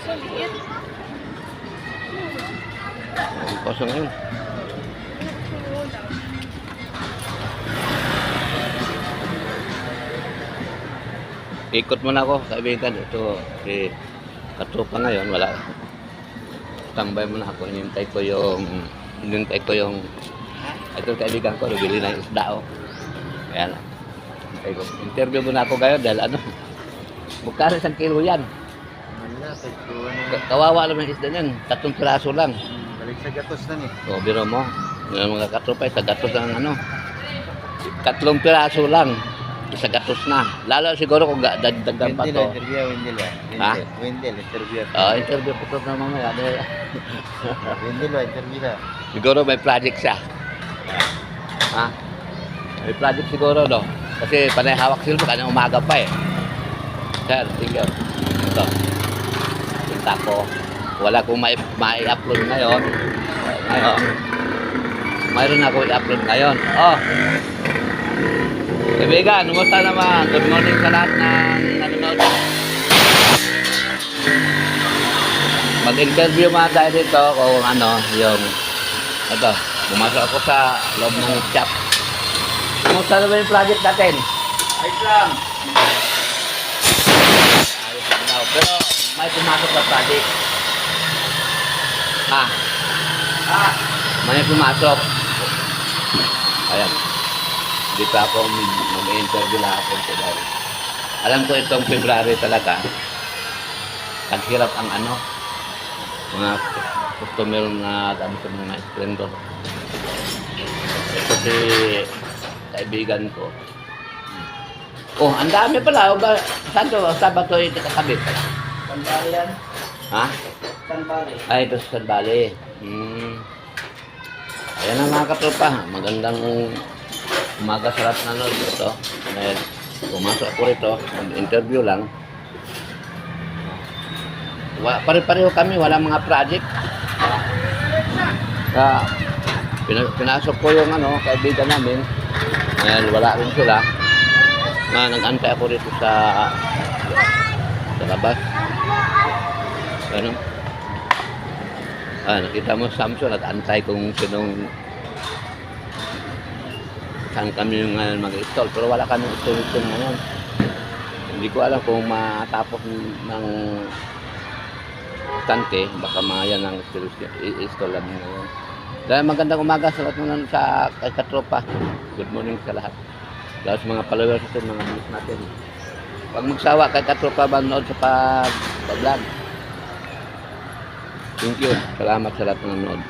Sulit. Ang koso ngayon. Ikot muna ako, kaibigan. Ito, si katropa ngayon, wala. Tambay muna ako, hinintay ko yung, ito kaibigan ko, bili na yung isda, oh. Ayan, hintay ko. Interview muna ako ngayon dahil ano, magkano isang kilo yan? Kawawa naman yung isda niyan, 3 piraso lang. Balik sa gatos na ni. O, biro mo, yung mga katropa, sa gatos ng ano, 3 piraso lang. Sa gatos na. Lalo siguro kung dagdagan pa to. Wendel. Ha? Wendel, interview. Interview ko to na mamaya. Wendel, interview na. Siguro may project siya. Ha? May project siguro, no? Kasi panay hawak silbo, kanina umaga pa eh. Sir, tingnan. Ito. Punta ko. Wala kong mai-upload ngayon. Mayroon ako i-upload ngayon. Oh! Kaibigan, kumusta naman? Good morning sa lahat ng nanonood. Mag-interview mga tayo dito kung ano, yung ito, pumasok ako sa loob ng shop. Kumusta naman yung project natin? Ayos lang. Ayos lang daw. Pero may pumasok sa project. Ha? May pumasok. Ayan. Hindi pa ako mag-interview na ako today. Alam ko itong February talaga, naghirap ang ano, mga customer na dami sa mga splendor. Ito si kaibigan ko. Oh, ang dami pala. Saan to? Saan ba ito itakabit? Sandali yan. Ha? Sandali. Ay, ito sa Bali. Ayan ang mga katropa. Magandang umaga sa lahat na nanood ito. Dahil pumasok ako rito, mag-interview lang. Pare-pareho kami, wala mga project. Pinasok ko yung ano, kaibigan namin. Dahil wala rin sila. Nag-antay ako rito sa labas. Ano? Nakita mo Samson, nag-antay kung sinong saan kami yung mag-install, pero wala kami installation ngayon. Hindi ko alam kung matapos ng tante, baka mga yan ang i-install lang ngayon. Dahil magandang umaga sa lahat ng sa katropa. Good morning sa lahat. Dahil sa mga followers natin, mga news natin. Huwag magsawa kay katropa manood sa pag-vlog. Thank you. Salamat sa lahat ng nanood.